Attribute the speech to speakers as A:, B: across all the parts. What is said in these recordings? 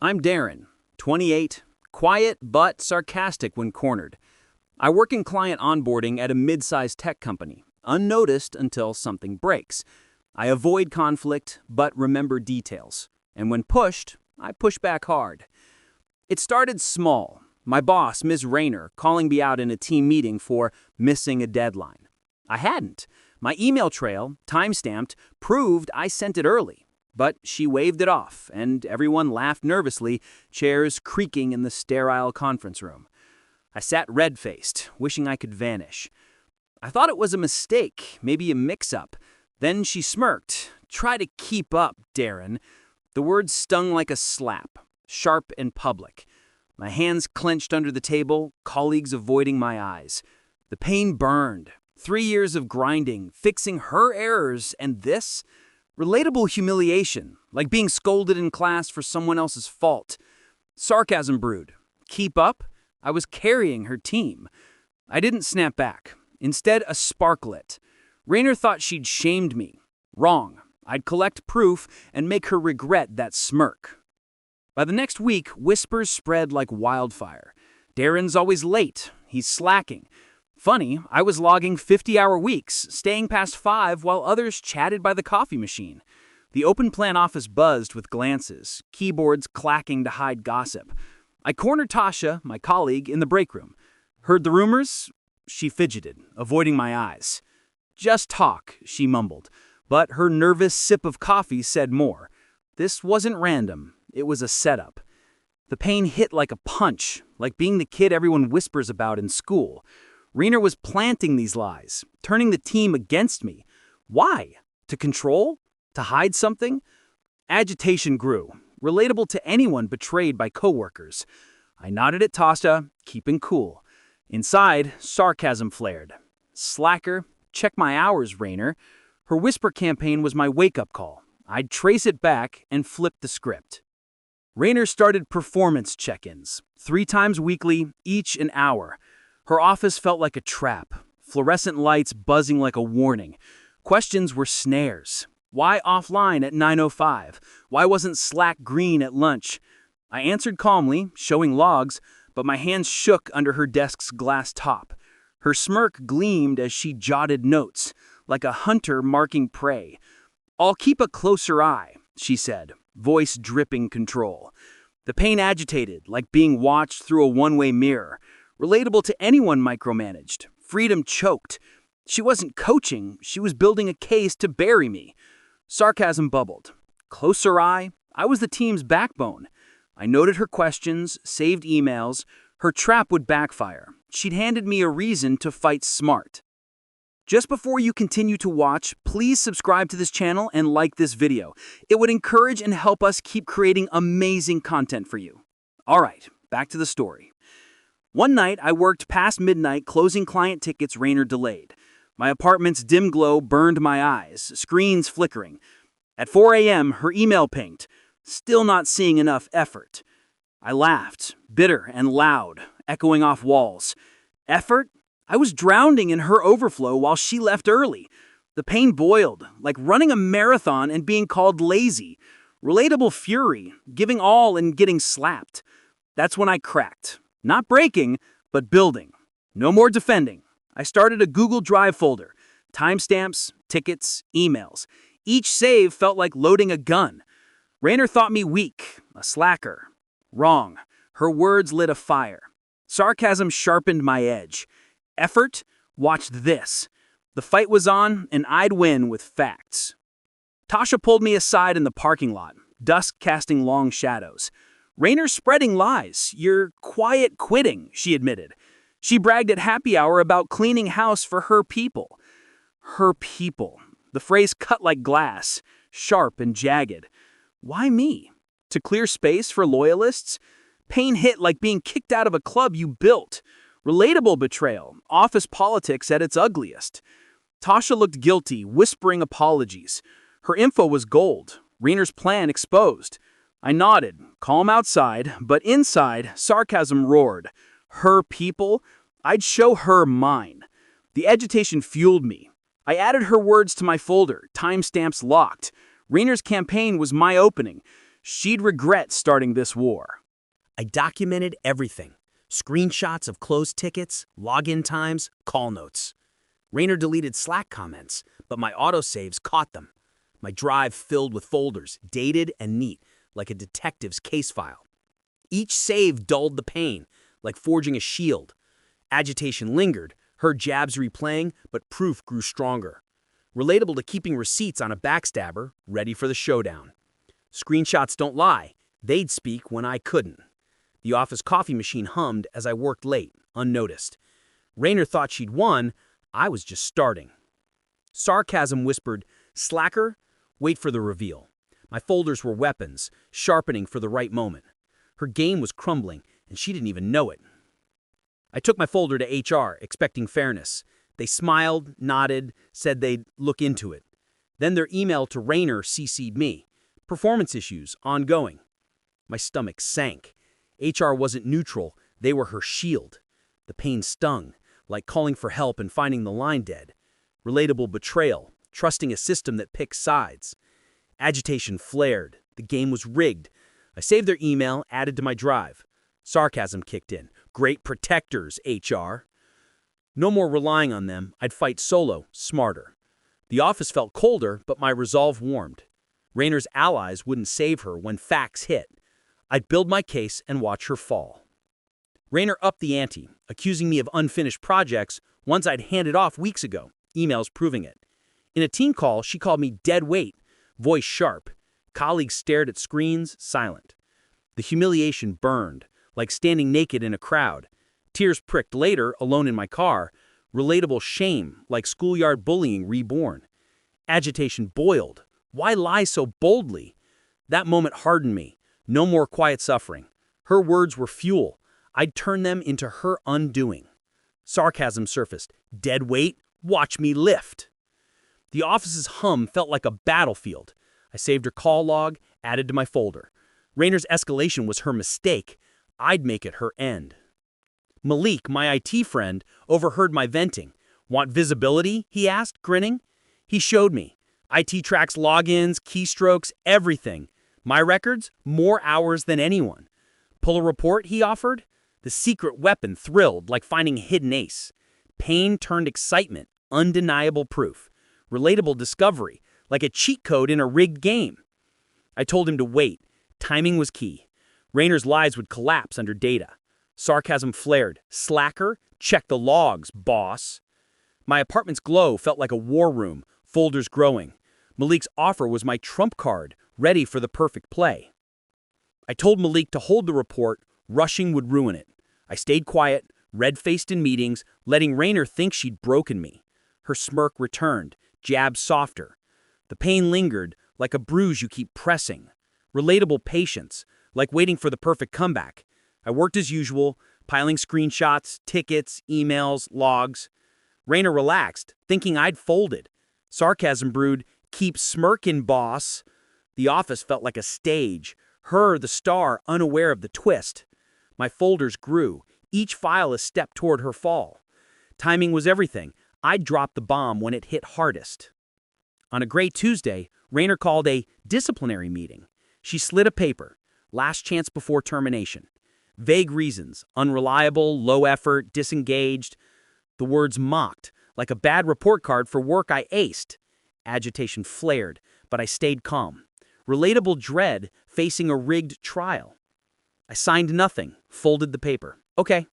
A: I'm Darren, 28, quiet but sarcastic when cornered. I work in client onboarding at a mid-sized tech company, unnoticed until something breaks. I avoid conflict but remember details, and when pushed, I push back hard. It started small. My boss, Ms. Rayner, calling me out in a team meeting for missing a deadline. I hadn't. My email trail, timestamped, proved I sent it early. But she waved it off, and everyone laughed nervously, chairs creaking in the sterile conference room. I sat red-faced, wishing I could vanish. I thought it was a mistake, maybe a mix-up. Then she smirked. "Try to keep up, Darren." The words stung like a slap, sharp and public. My hands clenched under the table, colleagues avoiding my eyes. The pain burned. 3 years of grinding, fixing her errors, and this? Relatable humiliation, like being scolded in class for someone else's fault. Sarcasm brewed. Keep up? I was carrying her team. I didn't snap back. Instead, a spark lit. Rayner thought she'd shamed me. Wrong. I'd collect proof and make her regret that smirk. By the next week, whispers spread like wildfire. Darren's always late. He's slacking. Funny, I was logging 50-hour weeks, staying past 5 while others chatted by the coffee machine. The open plan office buzzed with glances, keyboards clacking to hide gossip. I cornered Tasha, my colleague, in the break room. Heard the rumors? She fidgeted, avoiding my eyes. Just talk, she mumbled, but her nervous sip of coffee said more. This wasn't random, it was a setup. The pain hit like a punch, like being the kid everyone whispers about in school. Rayner was planting these lies, turning the team against me. Why? To control? To hide something? Agitation grew, relatable to anyone betrayed by coworkers. I nodded at Tasha, keeping cool. Inside, sarcasm flared. Slacker, check my hours, Rayner. Her whisper campaign was my wake-up call. I'd trace it back and flip the script. Rayner started performance check-ins, 3 times weekly, each an hour. Her office felt like a trap, fluorescent lights buzzing like a warning. Questions were snares. Why offline at 9:05? Why wasn't Slack green at lunch? I answered calmly, showing logs, but my hands shook under her desk's glass top. Her smirk gleamed as she jotted notes, like a hunter marking prey. "I'll keep a closer eye," she said, voice dripping control. The pain agitated, like being watched through a one-way mirror. Relatable to anyone micromanaged. Freedom choked. She wasn't coaching, she was building a case to bury me. Sarcasm bubbled. Closer eye? I was the team's backbone. I noted her questions, saved emails. Her trap would backfire. She'd handed me a reason to fight smart. Just before you continue to watch, please subscribe to this channel and like this video. It would encourage and help us keep creating amazing content for you. All right, back to the story. One night, I worked past midnight closing client tickets Rayner delayed. My apartment's dim glow burned my eyes, screens flickering. At 4 a.m., her email pinged. Still not seeing enough effort. I laughed, bitter and loud, echoing off walls. Effort? I was drowning in her overflow while she left early. The pain boiled, like running a marathon and being called lazy. Relatable fury, giving all and getting slapped. That's when I cracked. Not breaking, but building. No more defending. I started a Google Drive folder. Timestamps, tickets, emails. Each save felt like loading a gun. Rayner thought me weak, a slacker. Wrong. Her words lit a fire. Sarcasm sharpened my edge. Effort? Watch this. The fight was on, and I'd win with facts. Tasha pulled me aside in the parking lot, dusk casting long shadows. Rayner's spreading lies. You're quiet quitting, she admitted. She bragged at happy hour about cleaning house for her people. Her people. The phrase cut like glass, sharp and jagged. Why me? To clear space for loyalists? Pain hit like being kicked out of a club you built. Relatable betrayal, office politics at its ugliest. Tasha looked guilty, whispering apologies. Her info was gold. Rayner's plan exposed. I nodded, calm outside, but inside, sarcasm roared. Her people? I'd show her mine. The agitation fueled me. I added her words to my folder, timestamps locked. Rayner's campaign was my opening. She'd regret starting this war.
B: I documented everything. Screenshots of closed tickets, login times, call notes. Raynor deleted Slack comments, but my autosaves caught them. My drive filled with folders, dated and neat, like a detective's case file. Each save dulled the pain, like forging a shield. Agitation lingered, her jabs replaying, but proof grew stronger. Relatable to keeping receipts on a backstabber, ready for the showdown. Screenshots don't lie. They'd speak when I couldn't. The office coffee machine hummed as I worked late, unnoticed. Raynor thought she'd won. I was just starting. Sarcasm whispered, "Slacker, wait for the reveal." My folders were weapons, sharpening for the right moment. Her game was crumbling, and she didn't even know it. I took my folder to HR, expecting fairness. They smiled, nodded, said they'd look into it. Then their email to Raynor CC'd me. Performance issues, ongoing. My stomach sank. HR wasn't neutral, they were her shield. The pain stung, like calling for help and finding the line dead. Relatable betrayal, trusting a system that picks sides. Agitation flared. The game was rigged. I saved their email, added to my drive. Sarcasm kicked in. Great protectors, HR. No more relying on them. I'd fight solo, smarter. The office felt colder, but my resolve warmed. Raynor's allies wouldn't save her when facts hit. I'd build my case and watch her fall. Raynor upped the ante, accusing me of unfinished projects ones I'd handed off weeks ago, emails proving it. In a team call, she called me dead weight, voice sharp. Colleagues stared at screens, silent. The humiliation burned, like standing naked in a crowd. Tears pricked later, alone in my car. Relatable shame, like schoolyard bullying reborn. Agitation boiled. Why lie so boldly? That moment hardened me. No more quiet suffering. Her words were fuel. I'd turn them into her undoing. Sarcasm surfaced. Dead weight? Watch me lift. The office's hum felt like a battlefield. I saved her call log, added to my folder. Raynor's escalation was her mistake. I'd make it her end. Malik, my IT friend, overheard my venting. Want visibility? He asked, grinning. He showed me. IT tracks logins, keystrokes, everything. My records? More hours than anyone. Pull a report, he offered. The secret weapon thrilled, like finding a hidden ace. Pain turned excitement, undeniable proof. Relatable discovery, like a cheat code in a rigged game. I told him to wait. Timing was key. Raynor's lies would collapse under data. Sarcasm flared. Slacker? Check the logs, boss. My apartment's glow felt like a war room, folders growing. Malik's offer was my trump card, ready for the perfect play. I told Malik to hold the report, rushing would ruin it. I stayed quiet, red-faced in meetings, letting Raynor think she'd broken me. Her smirk returned, jabs softer. The pain lingered, like a bruise you keep pressing. Relatable patience, like waiting for the perfect comeback. I worked as usual, piling screenshots, tickets, emails, logs. Raynor relaxed, thinking I'd folded. Sarcasm brewed, keep smirking, boss. The office felt like a stage, her the star unaware of the twist. My folders grew, each file a step toward her fall. Timing was everything. I'd drop the bomb when it hit hardest. On a gray Tuesday, Raynor called a disciplinary meeting. She slid a paper, last chance before termination. Vague reasons, unreliable, low effort, disengaged. The words mocked, like a bad report card for work I aced. Agitation flared, but I stayed calm. Relatable dread facing a rigged trial. I signed nothing, folded the paper. Okay.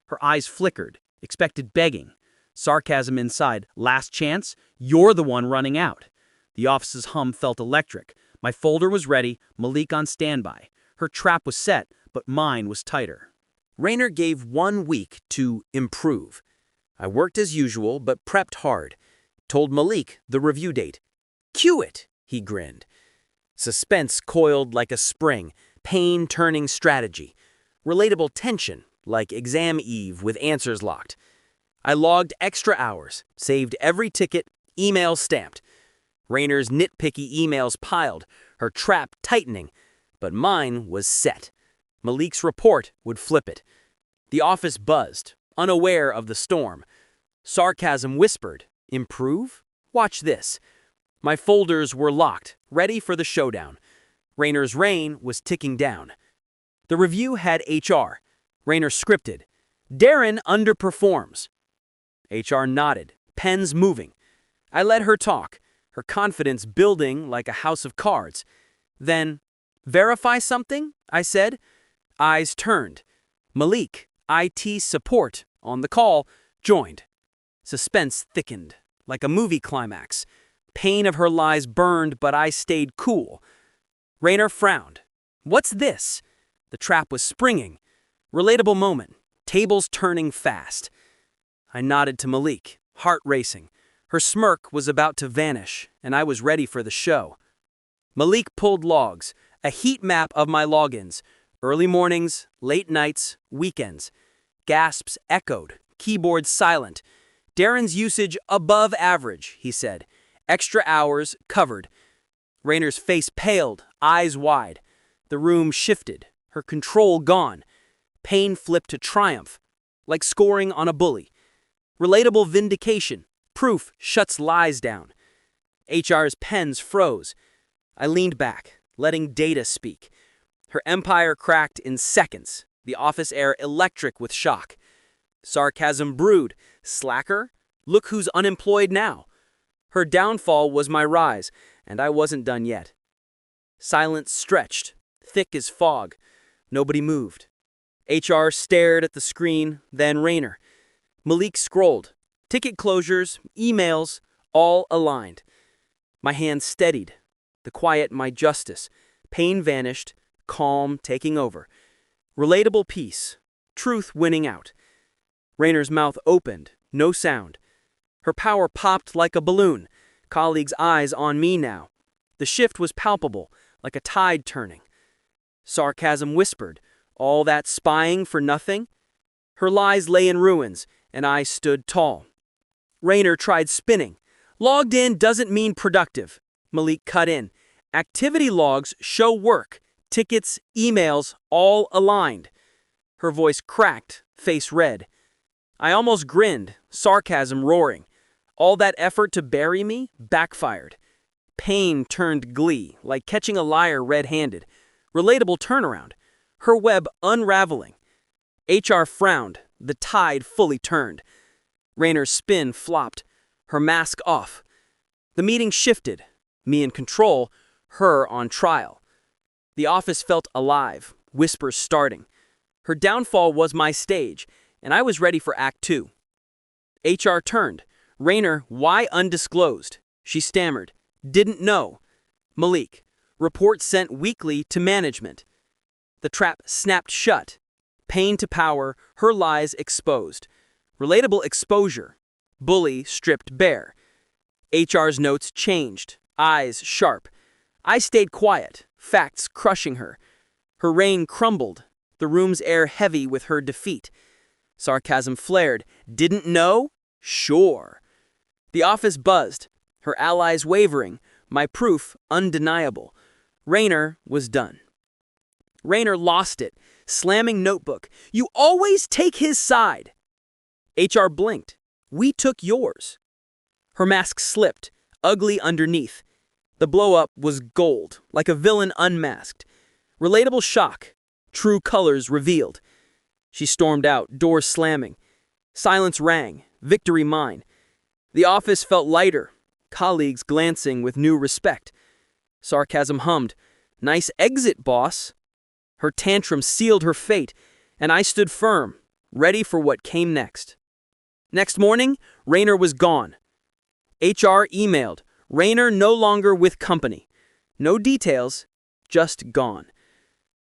B: Her eyes flickered, expected begging. Sarcasm inside. Last chance? You're the one running out. The office's hum felt electric. My folder was ready, Malik on standby. Her trap was set, but mine was tighter. Raynor gave 1 week to improve. I worked as usual, but prepped hard. Told Malik the review date. Cue it, he grinned. Suspense coiled like a spring, pain turning strategy. Relatable tension, like exam eve with answers locked. I logged extra hours, saved every ticket, emails stamped. Raynor's nitpicky emails piled, her trap tightening, but mine was set. Malik's report would flip it. The office buzzed, unaware of the storm. Sarcasm whispered, improve? Watch this. My folders were locked, ready for the showdown. Rayner's reign was ticking down. The review had HR. Rayner scripted. Darren underperforms. HR nodded, pens moving. I let her talk, her confidence building like a house of cards. Then, verify something? I said. Eyes turned. Malik, IT support, on the call, joined. Suspense thickened, like a movie climax. Pain of her lies burned, but I stayed cool. Rayner frowned. What's this? The trap was springing. Relatable moment. Tables turning fast. I nodded to Malik, heart racing. Her smirk was about to vanish, and I was ready for the show. Malik pulled logs, a heat map of my logins. Early mornings, late nights, weekends. Gasps echoed, keyboard silent. Darren's usage above average, he said. Extra hours covered. Rayner's face paled, eyes wide. The room shifted, her control gone. Pain flipped to triumph, like scoring on a bully. Relatable vindication, proof shuts lies down. HR's pens froze. I leaned back, letting data speak. Her empire cracked in seconds, the office air electric with shock. Sarcasm brewed. Slacker? Look who's unemployed now. Her downfall was my rise, and I wasn't done yet. Silence stretched, thick as fog. Nobody moved. HR stared at the screen, then Rayner. Malik scrolled. Ticket closures, emails, all aligned. My hand steadied. The quiet my justice. Pain vanished, calm taking over. Relatable peace, truth winning out. Rayner's mouth opened, no sound. Her power popped like a balloon, colleagues' eyes on me now. The shift was palpable, like a tide turning. Sarcasm whispered, all that spying for nothing? Her lies lay in ruins, and I stood tall. Rayner tried spinning. Logged in doesn't mean productive. Malik cut in. Activity logs show work. Tickets, emails, all aligned. Her voice cracked, face red. I almost grinned, sarcasm roaring. All that effort to bury me backfired. Pain turned glee, like catching a liar red-handed. Relatable turnaround. Her web unraveling. HR frowned, the tide fully turned. Rayner's spin flopped, her mask off. The meeting shifted, me in control, her on trial. The office felt alive, whispers starting. Her downfall was my stage, and I was ready for Act 2. HR turned. Rayner, why undisclosed? She stammered. Didn't know. Malik, report sent weekly to management. The trap snapped shut. Pain to power, her lies exposed. Relatable exposure. Bully stripped bare. HR's notes changed, eyes sharp. I stayed quiet, facts crushing her. Her reign crumbled, the room's air heavy with her defeat. Sarcasm flared. Didn't know? Sure. The office buzzed, her allies wavering, my proof undeniable. Rayner was done. Rayner lost it, slamming notebook. You always take his side. HR blinked. We took yours. Her mask slipped, ugly underneath. The blow-up was gold, like a villain unmasked. Relatable shock, true colors revealed. She stormed out, doors slamming. Silence rang, victory mine. The office felt lighter, colleagues glancing with new respect. Sarcasm hummed. Nice exit, boss. Her tantrum sealed her fate, and I stood firm, ready for what came next. Next morning, Rayner was gone. HR emailed. Rayner no longer with company. No details, just gone.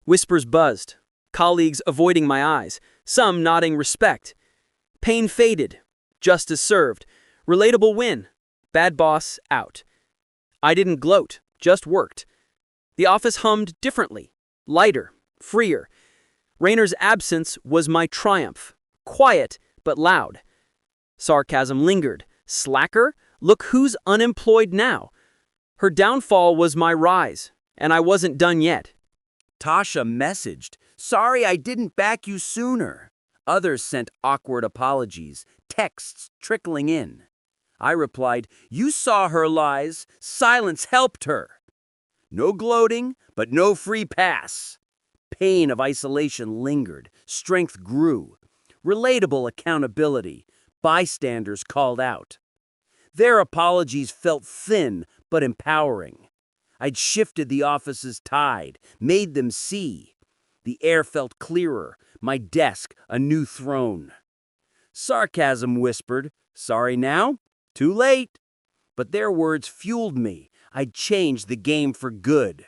B: Whispers buzzed, colleagues avoiding my eyes, some nodding respect. Pain faded, justice served. Relatable win, bad boss out. I didn't gloat, just worked. The office hummed differently, lighter, freer. Rayner's absence was my triumph, quiet but loud. Sarcasm lingered. Slacker? Look who's unemployed now. Her downfall was my rise, and I wasn't done yet.
C: Tasha messaged, sorry I didn't back you sooner. Others sent awkward apologies, texts trickling in. I replied, you saw her lies, silence helped her. No gloating, but no free pass. Pain of isolation lingered. Strength grew. Relatable accountability. Bystanders called out. Their apologies felt thin but empowering. I'd shifted the office's tide, made them see. The air felt clearer, my desk a new throne. Sarcasm whispered, "Sorry now? Too late." But their words fueled me. I'd changed the game for good.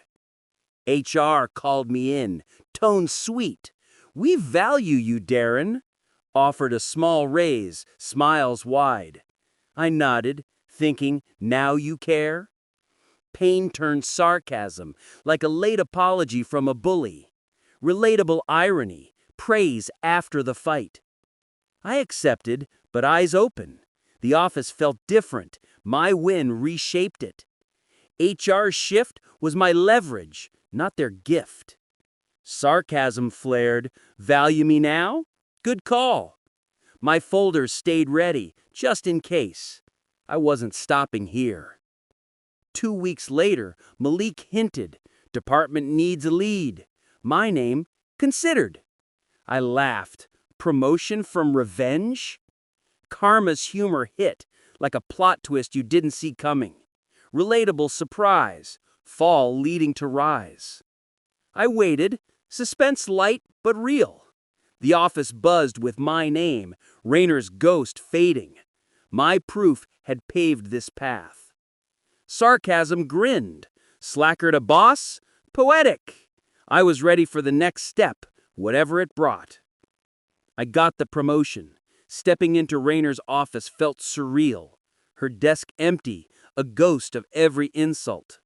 C: HR called me in, tone sweet. "We value you, Darren." Offered a small raise, smiles wide. I nodded, thinking, now you care? Pain turned sarcasm, like a late apology from a bully. Relatable irony, praise after the fight. I accepted, but eyes open. The office felt different. My win reshaped it. HR's shift was my leverage, not their gift. Sarcasm flared, "Value me now? Good call." My folders stayed ready, just in case. I wasn't stopping here. 2 weeks later, Malik hinted, "Department needs a lead." My name, considered. I laughed. Promotion from revenge? Karma's humor hit, like a plot twist you didn't see coming. Relatable surprise, fall leading to rise. I waited, suspense light but real. The office buzzed with my name, Rayner's ghost fading. My proof had paved this path. Sarcasm grinned. Slacker to boss? Poetic. I was ready for the next step, whatever it brought. I got the promotion. Stepping into Rayner's office felt surreal. Her desk empty, a ghost of every insult.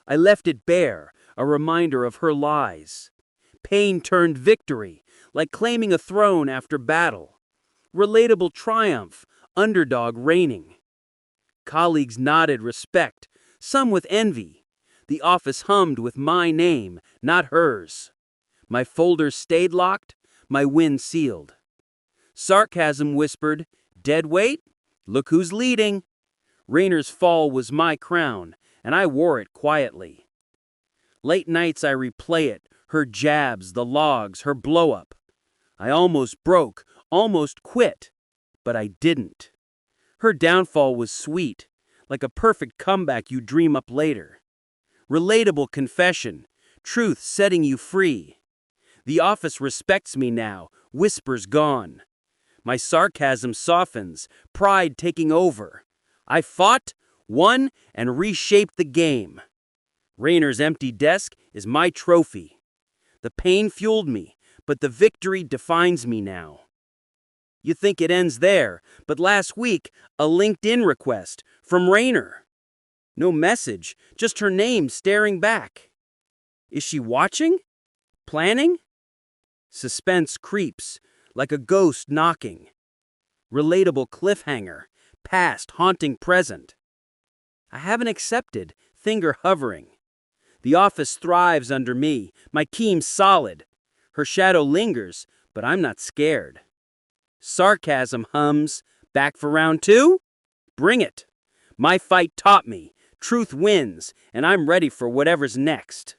C: I left it bare, a reminder of her lies. Pain turned victory, like claiming a throne after battle. Relatable triumph, underdog reigning. Colleagues nodded respect, some with envy. The office hummed with my name, not hers. My folders stayed locked, my win sealed. Sarcasm whispered, "Dead weight? Look who's leading." Rayner's fall was my crown, and I wore it quietly. Late nights I replay it, her jabs, the logs, her blow-up. I almost broke, almost quit, but I didn't. Her downfall was sweet, like a perfect comeback you dream up later. Relatable confession, truth setting you free. The office respects me now, whispers gone. My sarcasm softens, pride taking over. I fought, won, and reshaped the game. Rayner's empty desk is my trophy. The pain fueled me, but the victory defines me now. You think it ends there, but last week, a LinkedIn request from Rayner. No message, just her name staring back. Is she watching? Planning? Suspense creeps, like a ghost knocking. Relatable cliffhanger, past haunting present. I haven't accepted, finger hovering. The office thrives under me, my team's solid. Her shadow lingers, but I'm not scared. Sarcasm hums, back for round 2? Bring it. My fight taught me, truth wins, and I'm ready for whatever's next.